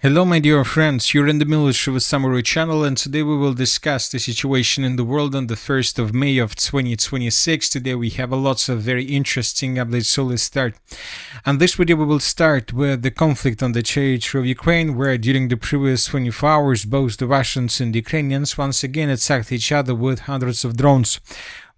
Hello my dear friends, you're in the Military Summary channel, and today we will discuss the situation in the world on the 1st of May of 2026. Today we have lots of very interesting updates, so let's start. And this video we will start with the conflict on the territory of Ukraine, where during the previous 24 hours both the Russians and the Ukrainians once again attacked each other with hundreds of drones.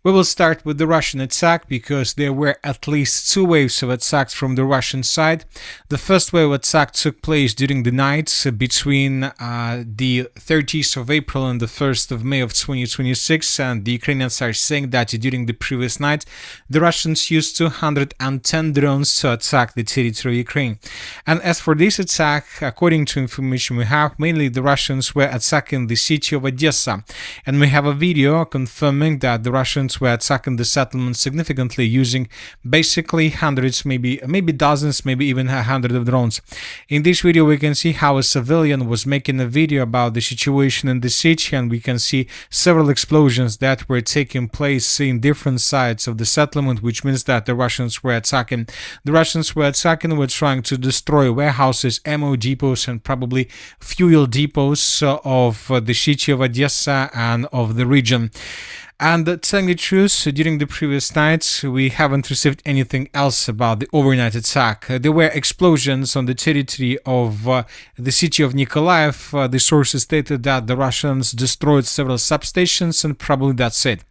We will start with the Russian attack because there were at least two waves of attacks from the Russian side. The first wave of attack took place during the night between the 30th of April and the 1st of May of 2026, and the Ukrainians are saying that during the previous night the Russians used 210 drones to attack the territory of Ukraine. And as for this attack, according to information we have, mainly the Russians were attacking the city of Odessa, and we have a video confirming that the Russians were attacking the settlement significantly using basically hundreds, maybe dozens, maybe even 100 of drones. In this video we can see how a civilian was making a video about the situation in the city, and we can see several explosions that were taking place in different sides of the settlement, which means that the Russians were attacking. The Russians were trying to destroy warehouses, ammo depots, and probably fuel depots of the city of Odessa and of the region. And telling the truth, during the previous nights, we haven't received anything else about the overnight attack. There were explosions on the territory of the city of Nikolaev. The sources stated that the Russians destroyed several substations, and probably that's it.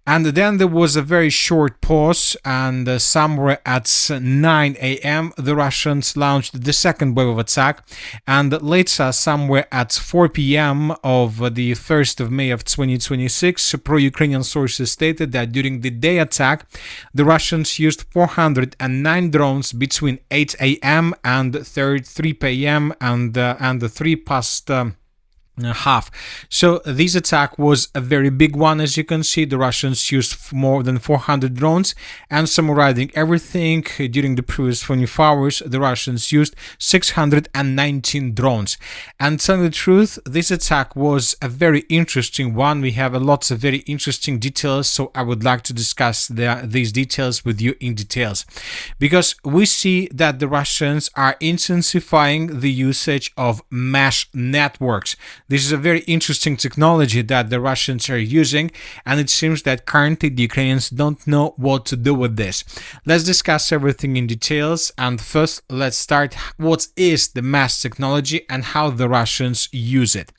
And then there was a very short pause, and somewhere at 9 a.m. the Russians launched the second wave of attack, and later somewhere at 4 p.m. of the 1st of May of 2026, pro-Ukrainian sources stated that during the day attack the Russians used 409 drones between 8 a.m. and 3 p.m. and 3 past half. So this attack was a very big one. As you can see, the Russians used more than 400 drones, and summarizing everything, during the previous 24 hours the Russians used 619 drones. And telling the truth, this attack was a very interesting one. We have lots of very interesting details, so I would like to discuss these details with you in details, because we see that the Russians are intensifying the usage of mesh networks. This is a very interesting technology that the Russians are using, and it seems that currently the Ukrainians don't know what to do with this. Let's discuss everything in details, and first let's start what is the mesh technology and how the Russians use it.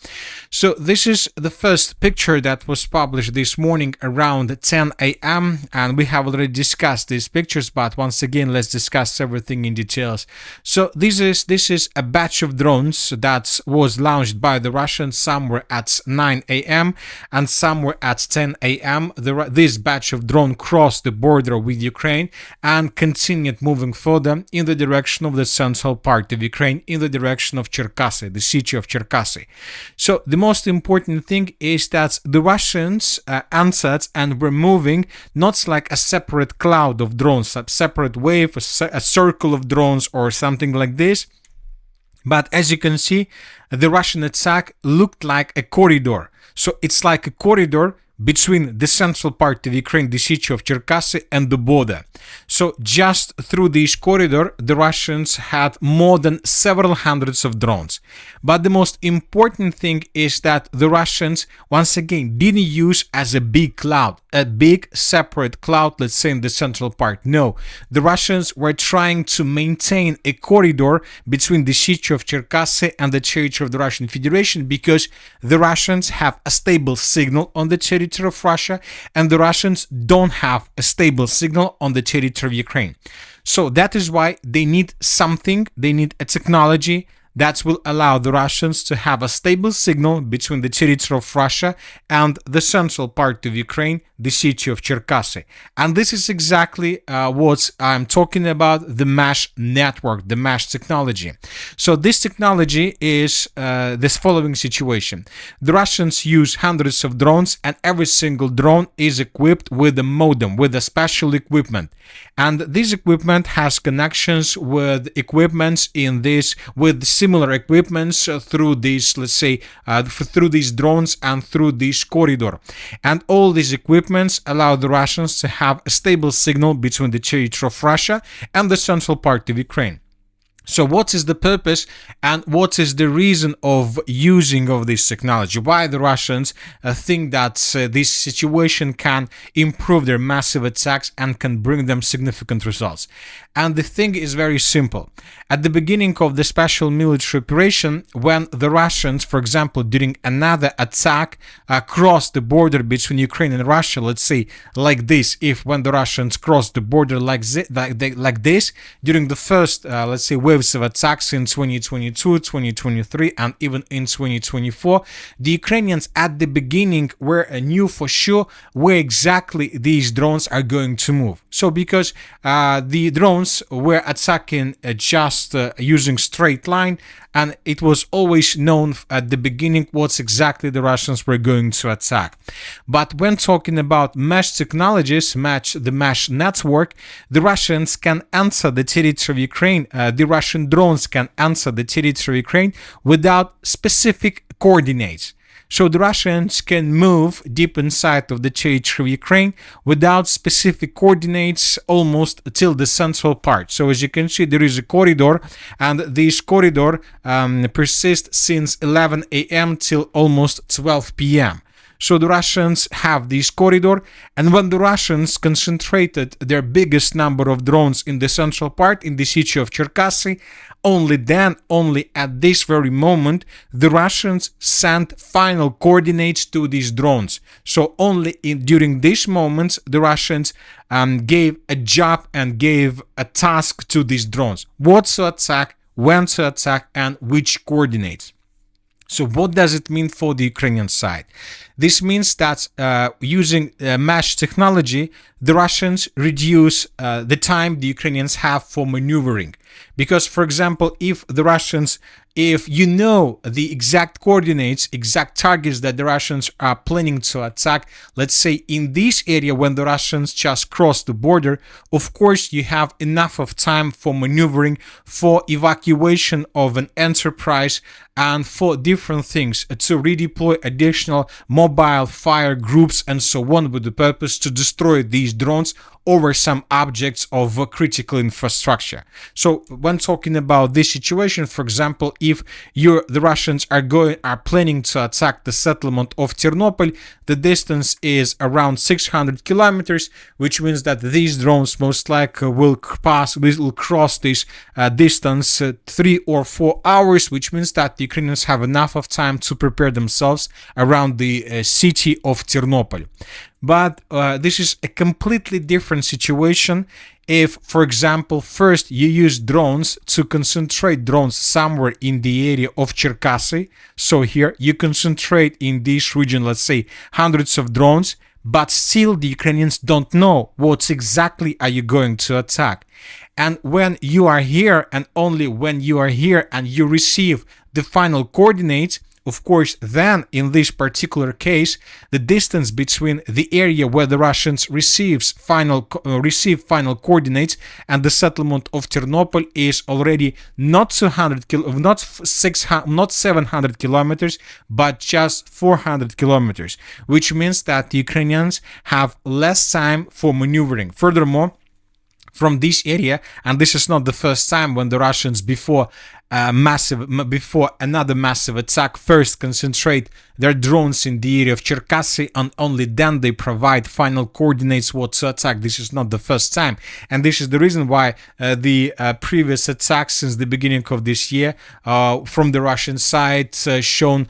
So this is the first picture that was published this morning around 10 a.m. and we have already discussed these pictures, but once again let's discuss everything in details. So this is a batch of drones that was launched by the Russians somewhere at 9 a.m. and somewhere at 10 a.m. This batch of drone crossed the border with Ukraine and continued moving further in the direction of the central part of Ukraine, in the direction of Cherkasy, the city of Cherkasy. So the most important thing is that the Russians answered and were moving not like a separate cloud of drones, a separate wave, a circle of drones or something like this. But as you can see, the Russian attack looked like a corridor. So it's like a corridor between the central part of Ukraine, the city of Cherkasy, and the border. So just through this corridor, the Russians had more than several hundreds of drones. But the most important thing is that the Russians, once again, didn't use as a big cloud, a big separate cloud, let's say in the central part. No, the Russians were trying to maintain a corridor between the city of Cherkasy and the territory of the Russian Federation, because the Russians have a stable signal on the territory of Russia, and the Russians don't have a stable signal on the territory of Ukraine. So that is why they need something, they need a technology that will allow the Russians to have a stable signal between the territory of Russia and the central part of Ukraine, the city of Cherkasy. And this is exactly what I'm talking about, the mesh network, the mesh technology. So this technology is this following situation. The Russians use hundreds of drones, and every single drone is equipped with a modem, with a special equipment. And this equipment has connections with equipments in this, with similar equipments through these, let's say, through these drones and through this corridor. And all these equipments allow the Russians to have a stable signal between the territory of Russia and the central part of Ukraine. So what is the purpose and what is the reason of using of this technology? Why the Russians think that this situation can improve their massive attacks and can bring them significant results? And the thing is very simple. At the beginning of the special military operation, when the Russians, for example, during another attack crossed the border between Ukraine and Russia, let's say like this, if when the Russians crossed the border like this, during the first, let's say, waves of attacks in 2022, 2023, and even in 2024, the Ukrainians at the beginning knew for sure where exactly these drones are going to move. So because the drones were attacking just using straight line, and it was always known at the beginning what exactly the Russians were going to attack. But when talking about mesh technologies, the mesh network, the Russians can enter the territory of Ukraine, the Russian drones can enter the territory of Ukraine without specific coordinates. So the Russians can move deep inside of the territory of Ukraine without specific coordinates almost till the central part. So as you can see, there is a corridor, and this corridor persists since 11 a.m. till almost 12 p.m. So the Russians have this corridor, and when the Russians concentrated their biggest number of drones in the central part, in the city of Cherkasy, only at this very moment, the Russians sent final coordinates to these drones. So only during these moments, the Russians gave a job and gave a task to these drones. What to attack, when to attack, and which coordinates. So what does it mean for the Ukrainian side? This means that using mesh technology, the Russians reduce the time the Ukrainians have for maneuvering. Because, for example, if you know the exact coordinates, exact targets that the Russians are planning to attack, let's say in this area when the Russians just cross the border, of course you have enough of time for maneuvering, for evacuation of an enterprise, and for different things, to redeploy additional mobile fire groups and so on, with the purpose to destroy these drones over some objects of critical infrastructure. So when talking about this situation, for example, if the Russians are planning to attack the settlement of Ternopil, the distance is around 600 kilometers, which means that these drones most likely will cross this distance 3 or 4 hours, which means that the Ukrainians have enough of time to prepare themselves around the city of Ternopil. But this is a completely different situation if, for example, first you use drones to concentrate drones somewhere in the area of Cherkasy. So here you concentrate in this region, let's say, hundreds of drones, but still the Ukrainians don't know what exactly are you going to attack. And when you are here, and only when you are here and you receive the final coordinates, of course, then in this particular case, the distance between the area where the Russians receive final coordinates and the settlement of Ternopil is already not 700 kilometers, but just 400 kilometers, which means that the Ukrainians have less time for maneuvering. Furthermore, from this area, and this is not the first time when the Russians before another massive attack first concentrate their drones in the area of Cherkasy, and only then they provide final coordinates what to attack. This is not the first time, and this is the reason why the previous attacks since the beginning of this year from the Russian side shown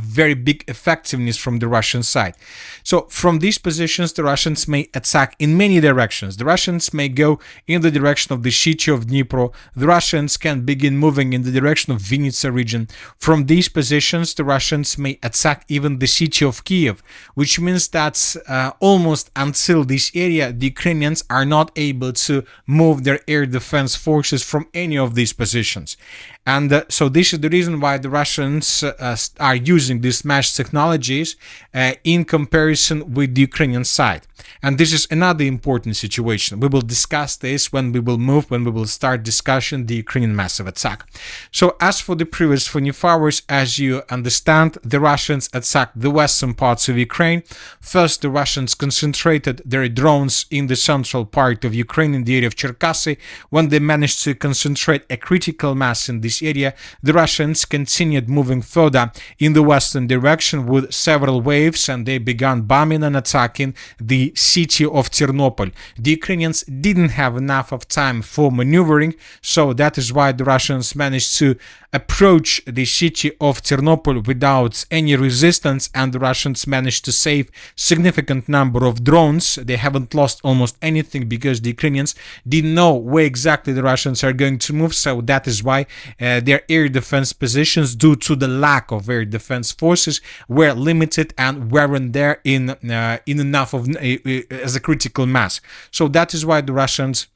very big effectiveness from the Russian side. So from these positions, the Russians may attack in many directions. The Russians may go in the direction of the city of Dnipro. The Russians can begin moving in the direction of Vinnytsia region. From these positions, the Russians may attack even the city of Kiev, which means that almost until this area, the Ukrainians are not able to move their air defense forces from any of these positions. And so this is the reason why the Russians are using these mesh technologies in comparison with the Ukrainian side. And this is another important situation. We will discuss this when when we will start discussing the Ukrainian massive attack. So as for the previous 24 hours, as you understand, the Russians attacked the western parts of Ukraine. First, the Russians concentrated their drones in the central part of Ukraine, in the area of Cherkasy. When they managed to concentrate a critical mass in this area, the Russians continued moving further in the western direction with several waves, and they began bombing and attacking the city of Ternopil. The Ukrainians didn't have enough of time for maneuvering, so that is why the Russians managed to approach the city of Ternopil without any resistance, and the Russians managed to save significant number of drones. They haven't lost almost anything because the Ukrainians didn't know where exactly the Russians are going to move, so that is why their air defense positions, due to the lack of air defense forces, were limited and weren't there in enough of as a critical mass. So that is why the Russians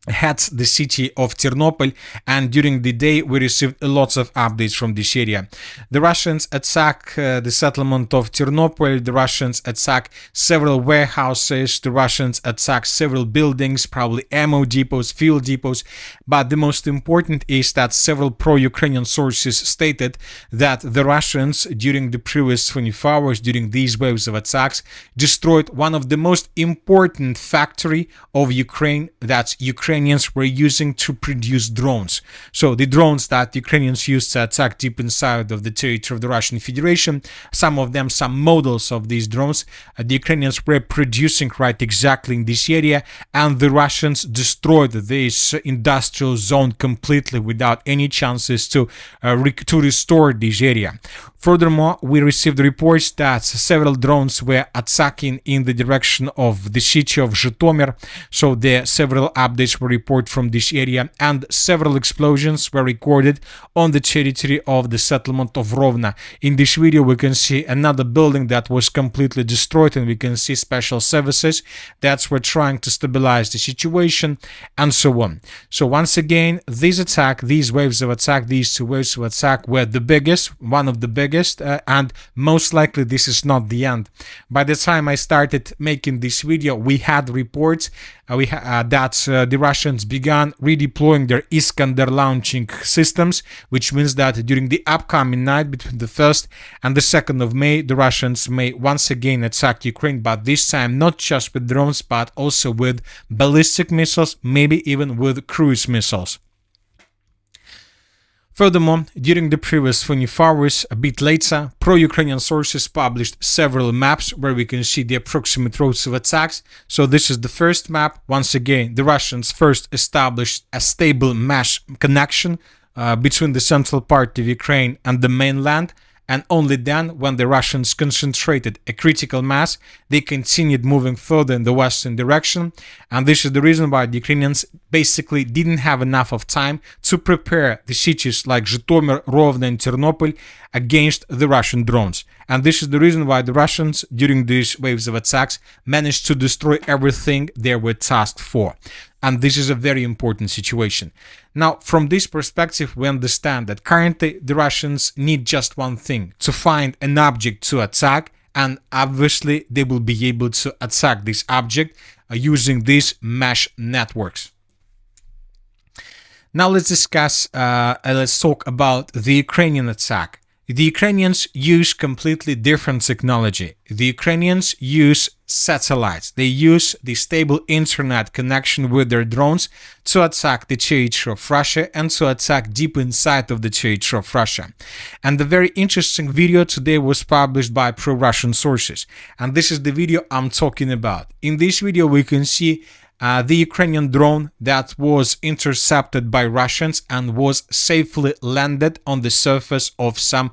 had the city of Ternopil, and during the day we received lots of updates from this area. The Russians attack the settlement of Ternopil, the Russians attack several warehouses, the Russians attack several buildings, probably ammo depots, fuel depots, but the most important is that several pro-Ukrainian sources stated that the Russians during the previous 24 hours, during these waves of attacks, destroyed one of the most important factory of Ukraine that Ukrainians were using to produce drones. So the drones that Ukrainians used to attack deep inside of the territory of the Russian Federation, some of them, some models of these drones, the Ukrainians were producing right exactly in this area, and the Russians destroyed this industrial zone completely without any chances to restore this area. Furthermore, we received reports that several drones were attacking in the direction of the city of Zhytomyr, so there several updates were reported from this area, and several explosions were recorded on the territory of the settlement of Rovna. In this video we can see another building that was completely destroyed, and we can see special services that were trying to stabilize the situation, and so on. So once again, these waves of attack, these two waves of attack were the biggest, one of the biggest, and most likely this is not the end. By the time I started making this video, we had reports that the Russians began redeploying their Iskander launching systems, which means that during the upcoming night between the 1st and the 2nd of May, the Russians may once again attack Ukraine, but this time not just with drones, but also with ballistic missiles, maybe even with cruise missiles. Furthermore, during the previous 24 hours, a bit later, pro-Ukrainian sources published several maps where we can see the approximate routes of attacks. So this is the first map. Once again, the Russians first established a stable mesh connection between the central part of Ukraine and the mainland, and only then, when the Russians concentrated a critical mass, they continued moving further in the western direction, and this is the reason why the Ukrainians basically didn't have enough of time to prepare the cities like Zhytomyr, Rovna and Ternopil against the Russian drones. And this is the reason why the Russians, during these waves of attacks, managed to destroy everything they were tasked for. And this is a very important situation. Now, from this perspective, we understand that currently the Russians need just one thing: to find an object to attack, and obviously they will be able to attack this object using these mesh networks. Now let's talk about the Ukrainian attack. The Ukrainians use completely different technology. The Ukrainians use satellites. They use the stable internet connection with their drones to attack the territory of Russia and to attack deep inside of the territory of Russia. And the very interesting video today was published by pro-Russian sources. And this is the video I'm talking about. In this video, we can see the Ukrainian drone that was intercepted by Russians and was safely landed on the surface of some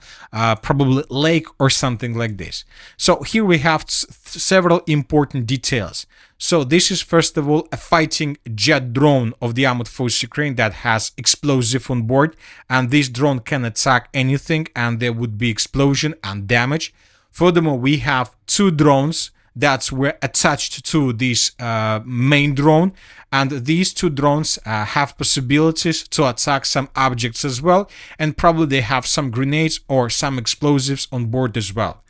probably lake or something like this. So here we have several important details. So this is first of all a fighting jet drone of the Armored Forces Ukraine that has explosive on board, and this drone can attack anything and there would be explosion and damage. Furthermore, we have two drones that were attached to this main drone, and these two drones have possibilities to attack some objects as well, and probably they have some grenades or some explosives on board as well.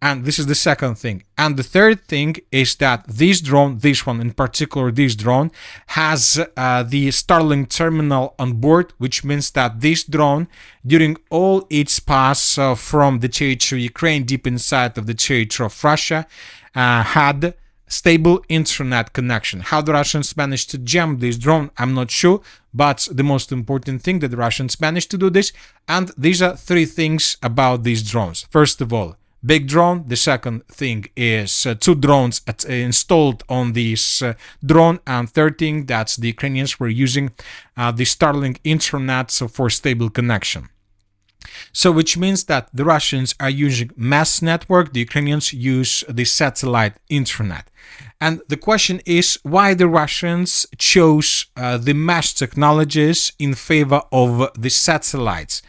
And this is the second thing. And the third thing is that this drone, this one in particular, this drone, has the Starlink terminal on board, which means that this drone, during all its pass from the territory of Ukraine deep inside of the territory of Russia, had stable internet connection. How the Russians managed to jam this drone, I'm not sure, but the most important thing that the Russians managed to do this, and these are three things about these drones. First of all, big drone. The second thing is two drones installed on this drone, and third thing, that's the Ukrainians were using the Starlink internet for stable connection. So which means that the Russians are using mass network, the Ukrainians use the satellite internet. And the question is why the Russians chose the mesh technologies in favor of the satellites.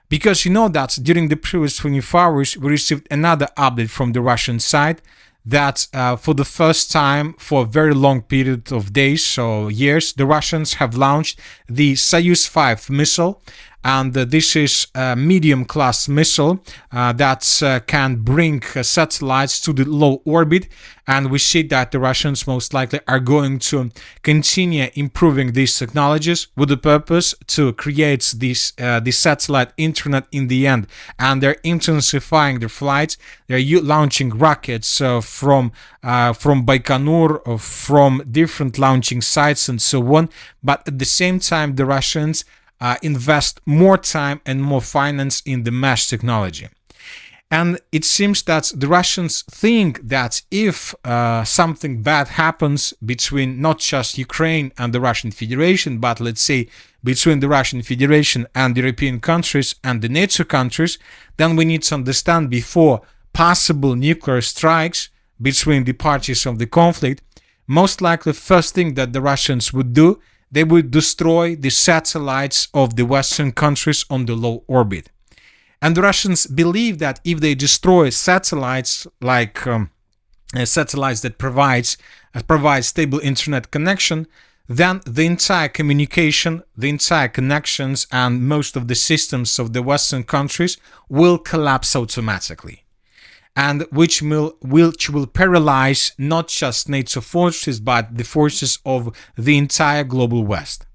Because you know that during the previous 24 hours we received another update from the Russian side that for the first time for a very long period of days or years, the Russians have launched the Soyuz 5 missile. And this is a medium-class missile that can bring satellites to the low orbit. And we see that the Russians most likely are going to continue improving these technologies with the purpose to create this satellite internet in the end. And they're intensifying their flights. They're launching rockets from Baikonur, or from different launching sites and so on. But at the same time, the Russians invest more time and more finance in the mesh technology. And it seems that the Russians think that if something bad happens between not just Ukraine and the Russian Federation, but let's say between the Russian Federation and the European countries and the NATO countries, then we need to understand before possible nuclear strikes between the parties of the conflict, most likely first thing that the Russians would do, they would destroy the satellites of the Western countries on the low orbit. And the Russians believe that if they destroy satellites like satellites that provide stable internet connection, then the entire communication, the entire connections, and most of the systems of the Western countries will collapse automatically. And which will paralyze not just NATO forces, but the forces of the entire global West.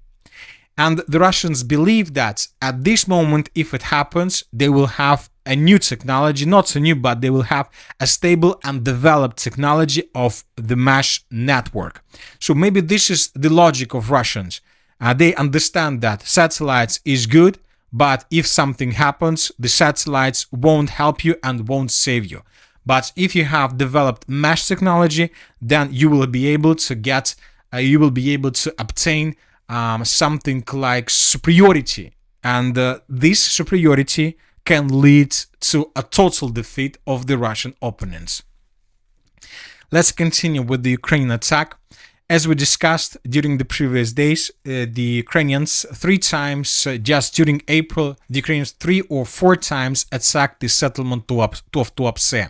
And the Russians believe that at this moment, if it happens, they will have a new technology, not so new, but they will have a stable and developed technology of the mesh network. So maybe this is the logic of Russians. They understand that satellites is good, but if something happens, the satellites won't help you and won't save you. But if you have developed mesh technology, then you will be able to obtain something like superiority, and this superiority can lead to a total defeat of the Russian opponents. Let's continue with the Ukrainian attack. As we discussed during the previous days, the Ukrainians 3 times, just during April, the Ukrainians 3 or 4 times attacked the settlement of Tuapse.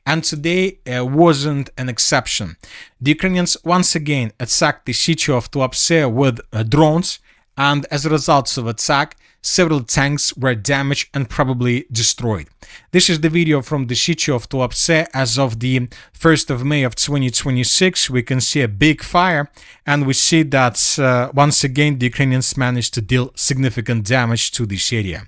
And today wasn't an exception. The Ukrainians once again attacked the city of Tuapse with drones, and as a result of attack, several tanks were damaged and probably destroyed. This is the video from the city of Tuapse as of the 1st of May of 2026. We can see a big fire, and we see that once again the Ukrainians managed to deal significant damage to this area.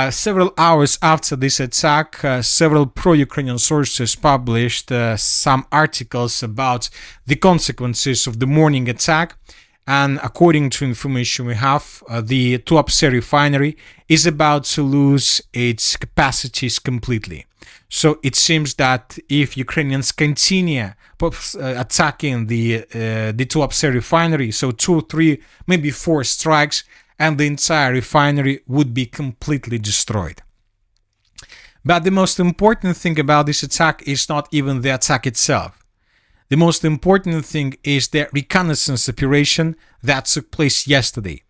Several hours after this attack, several pro-Ukrainian sources published some articles about the consequences of the morning attack. And according to information we have, the Tuapse refinery is about to lose its capacities completely. So it seems that if Ukrainians continue attacking the Tuapse refinery, so 2, 3, maybe 4 strikes, and the entire refinery would be completely destroyed. But the most important thing about this attack is not even the attack itself. The most important thing is the reconnaissance operation that took place yesterday.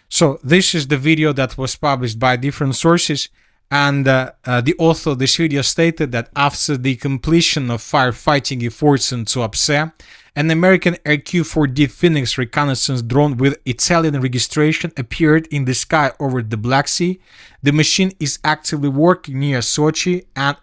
So this is the video that was published by different sources, And the author of this video stated that after the completion of firefighting efforts in Tuapse, an American RQ-4D Phoenix reconnaissance drone with Italian registration appeared in the sky over the Black Sea. The machine is actively working near Sochi and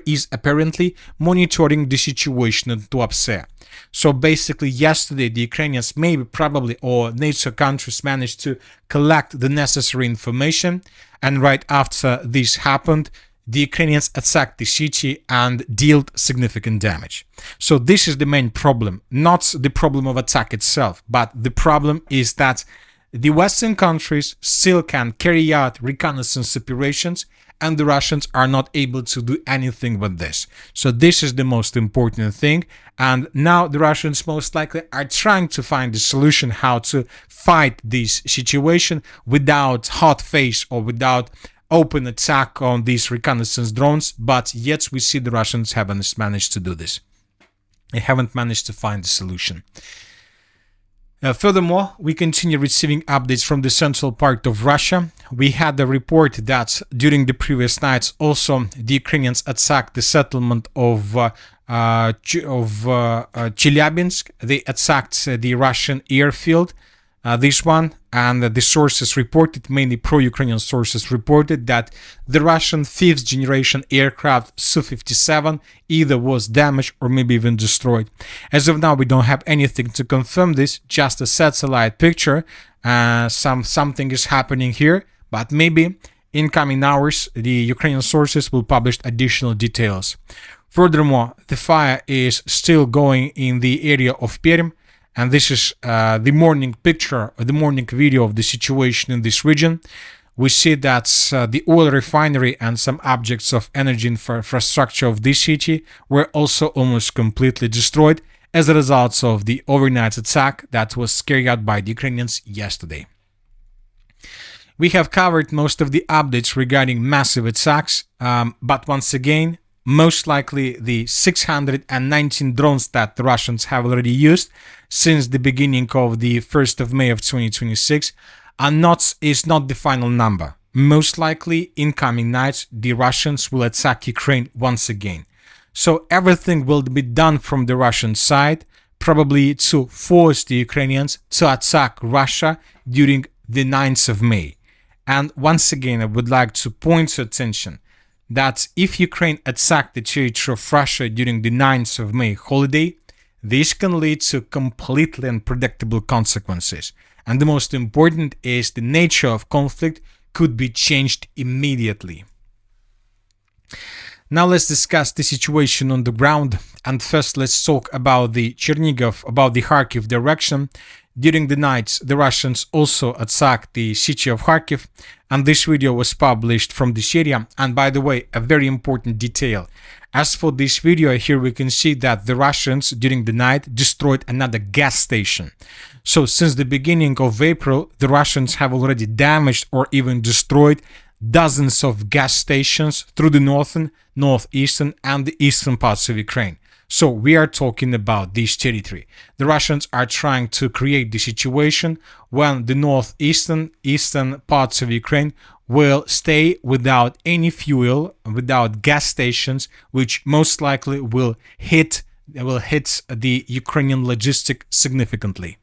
is apparently monitoring the situation in Tuapse. So basically, yesterday, the Ukrainians probably, or NATO countries managed to collect the necessary information. And right after this happened, the Ukrainians attacked the city and dealt significant damage. So this is the main problem, not the problem of attack itself, but the problem is that the Western countries still can carry out reconnaissance operations and the Russians are not able to do anything with this. So this is the most important thing. And now the Russians most likely are trying to find a solution how to fight this situation without hot face or without open attack on these reconnaissance drones, but yet we see the Russians haven't managed to do this. They haven't managed to find a solution. Furthermore, we continue receiving updates from the central part of Russia. We had a report that during the previous nights also the Ukrainians attacked the settlement of Chelyabinsk. They attacked the Russian airfield. This one, and the sources reported, mainly pro-Ukrainian sources reported that the Russian 5th generation aircraft Su-57 either was damaged or maybe even destroyed. As of now, we don't have anything to confirm this, just a satellite picture. Something is happening here, but maybe in coming hours, the Ukrainian sources will publish additional details. Furthermore, the fire is still going in the area of Perm. And this is the morning picture, the morning video of the situation in this region. We see that the oil refinery and some objects of energy infrastructure of this city were also almost completely destroyed as a result of the overnight attack that was carried out by the Ukrainians yesterday. We have covered most of the updates regarding massive attacks, but once again, most likely the 619 drones that the Russians have already used since the beginning of the 1st of May of 2026 is not the final number. Most likely in coming nights the Russians will attack Ukraine once again. So everything will be done from the Russian side, probably to force the Ukrainians to attack Russia during the 9th of May. And once again, I would like to point your attention that if Ukraine attacked the territory of Russia during the 9th of May holiday, this can lead to completely unpredictable consequences. And the most important is the nature of conflict could be changed immediately. Now let's discuss the situation on the ground. And first let's talk about the Chernigov, about the Kharkiv direction. During the night, the Russians also attacked the city of Kharkiv, and this video was published from this area. And by the way, a very important detail. As for this video, here we can see that the Russians during the night destroyed another gas station. So since the beginning of April, the Russians have already damaged or even destroyed dozens of gas stations through the northern, northeastern, and the eastern parts of Ukraine. So we are talking about this territory. The Russians are trying to create the situation when the northeastern, eastern parts of Ukraine will stay without any fuel, without gas stations, which most likely will hit the Ukrainian logistic significantly.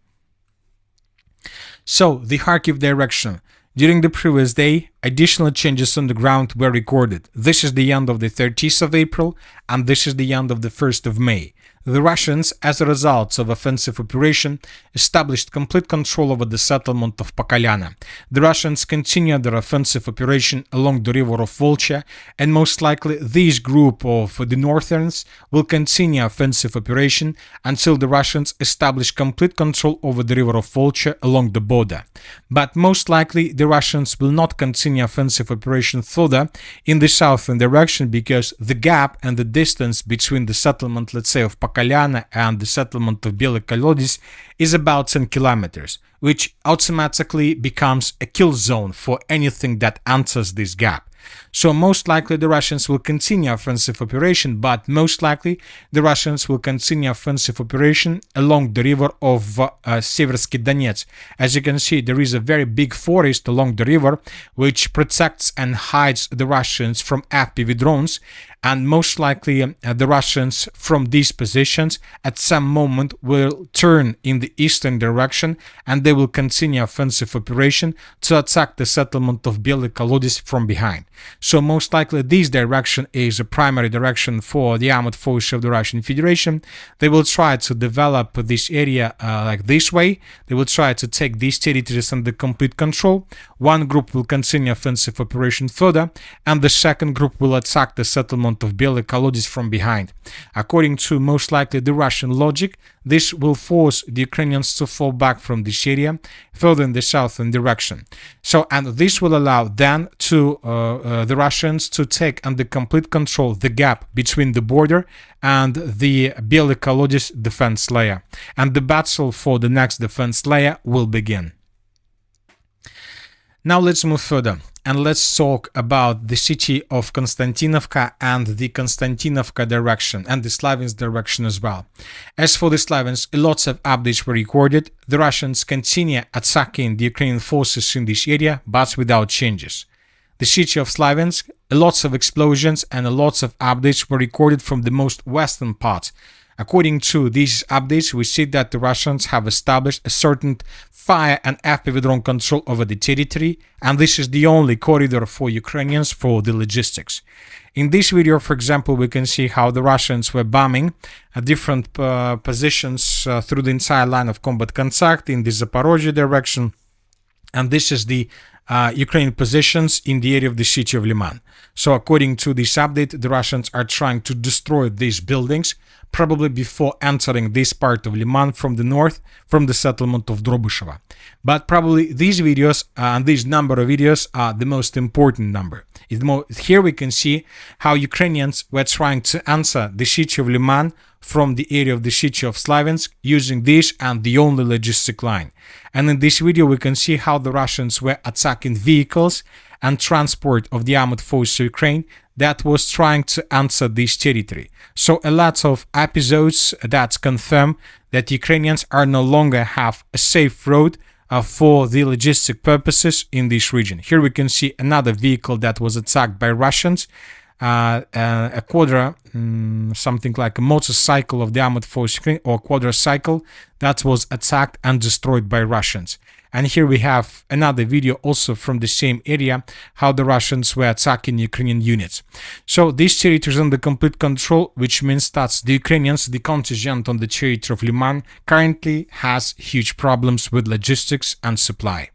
So the Kharkiv direction. During the previous day, additional changes on the ground were recorded. This is the end of the 30th of April, and this is the end of the 1st of May. The Russians, as a result of offensive operation, established complete control over the settlement of Pokolyana. The Russians continued their offensive operation along the river of Volcha, and most likely this group of the Northerns will continue offensive operation until the Russians establish complete control over the river of Volcha along the border. But most likely the Russians will not continue offensive operation further in the southern direction because the gap and the distance between the settlement, let's say, of Pokolyana and the settlement of Belый Kolodys is about 10 kilometers, which automatically becomes a kill zone for anything that enters this gap. So most likely the Russians will continue offensive operation, but most likely the Russians will continue offensive operation along the river of Seversky Donetsk. As you can see, there is a very big forest along the river which protects and hides the Russians from FPV drones, and most likely the Russians from these positions at some moment will turn in the eastern direction and they will continue offensive operation to attack the settlement of Belye Kolodys from behind. So most likely this direction is a primary direction for the armored forces of the Russian Federation. They will try to develop this area like this way. They will try to take these territories under complete control. One group will continue offensive operation further, and the second group will attack the settlement of Belye Kolodys from behind. According to most likely the Russian logic, this will force the Ukrainians to fall back from this area further in the southern direction. So, and this will allow then to the Russians to take under complete control the gap between the border and the Belye Kolodys defense layer. And the battle for the next defense layer will begin. Now let's move further and let's talk about the city of Kostiantynivka and the Kostiantynivka direction and the Sloviansk direction as well. As for the Sloviansk, lots of updates were recorded. The Russians continue attacking the Ukrainian forces in this area, but without changes. The city of Sloviansk, lots of explosions and lots of updates were recorded from the most western part. According to these updates, we see that the Russians have established a certain fire and FPV drone control over the territory, and this is the only corridor for Ukrainians for the logistics. In this video, for example, we can see how the Russians were bombing different positions through the entire line of combat contact in the Zaporizhzhia direction, and this is the Ukrainian positions in the area of the city of Lyman. So according to this update, the Russians are trying to destroy these buildings, probably before entering this part of Lyman from the north, from the settlement of Drobyshevo. But probably these videos and this number of videos are the most important number. Here we can see how Ukrainians were trying to enter the city of Lyman from the area of the city of Sloviansk using this and the only logistic line. And in this video we can see how the Russians were attacking vehicles and transport of the armored forces of Ukraine that was trying to enter this territory. So a lot of episodes that confirm that Ukrainians are no longer have a safe road for the logistic purposes in this region. Here we can see another vehicle that was attacked by Russians, a quadra, something like a motorcycle of the armored force or quadricycle that was attacked and destroyed by Russians. And here we have another video also from the same area, how the Russians were attacking Ukrainian units. So this territory is under complete control, which means that the Ukrainians, the contingent on the territory of Lyman, currently has huge problems with logistics and supply.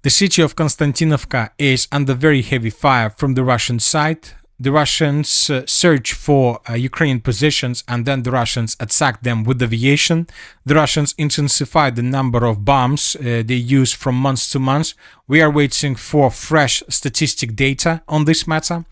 The city of Kostiantynivka is under very heavy fire from the Russian side. The Russians search for Ukrainian positions and then the Russians attack them with aviation. The Russians intensify the number of bombs they use from month to month. We are waiting for fresh statistic data on this matter.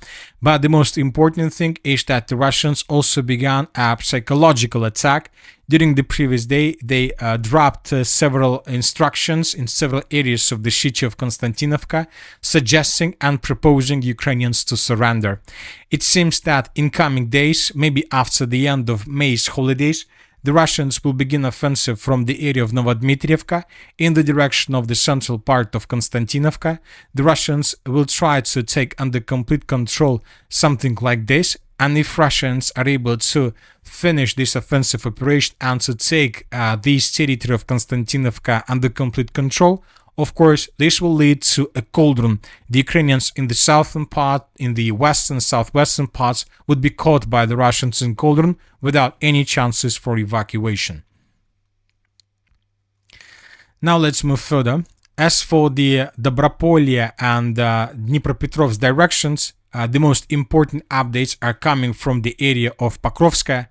But the most important thing is that the Russians also began a psychological attack. During the previous day, they dropped several instructions in several areas of the city of Kostiantynivka, suggesting and proposing Ukrainians to surrender. It seems that in coming days, maybe after the end of May's holidays, the Russians will begin offensive from the area of Novodmitrievka in the direction of the central part of Kostiantynivka. The Russians will try to take under complete control something like this. And if Russians are able to finish this offensive operation and to take this territory of Kostiantynivka under complete control, of course, this will lead to a cauldron. The Ukrainians in the southern part, in the western, southwestern parts, would be caught by the Russians in cauldron without any chances for evacuation. Now let's move further. As for the Dobropolye and Dnipropetrovsk directions, the most important updates are coming from the area of Pokrovska.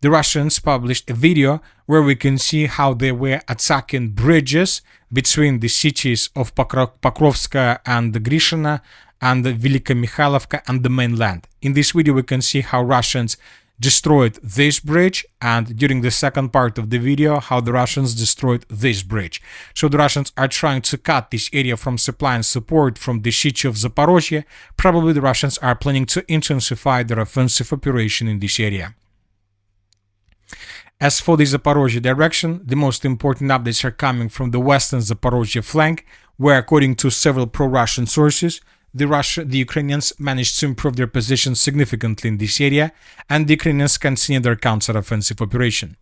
The Russians published a video where we can see how they were attacking bridges between the cities of Pokrovska and Grishina and Velika Mikhailovka and the mainland. In this video we can see how Russians destroyed this bridge, and during the second part of the video, how the Russians destroyed this bridge. So the Russians are trying to cut this area from supply and support from the city of Zaporizhzhia. Probably the Russians are planning to intensify their offensive operation in this area. As for the Zaporizhzhia direction, the most important updates are coming from the western Zaporizhzhia flank, where according to several pro-Russian sources, the Ukrainians managed to improve their position significantly in this area, and the Ukrainians continue their counter-offensive operation.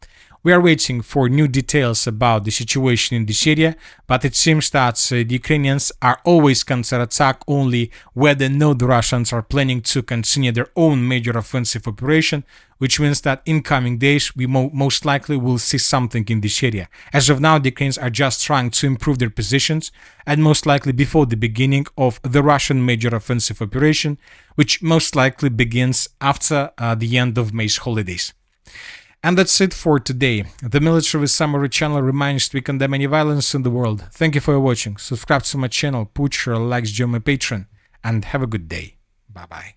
We are waiting for new details about the situation in this area, but it seems that the Ukrainians are always counter-attack only where they know the Russians are planning to continue their own major offensive operation, which means that in coming days we most likely will see something in this area. As of now, the Ukrainians are just trying to improve their positions, and most likely before the beginning of the Russian major offensive operation, which most likely begins after the end of May's holidays. And that's it for today. The Military Summary channel reminds we condemn any violence in the world. Thank you for watching. Subscribe to my channel, put your likes, join my Patreon, and have a good day. Bye-bye.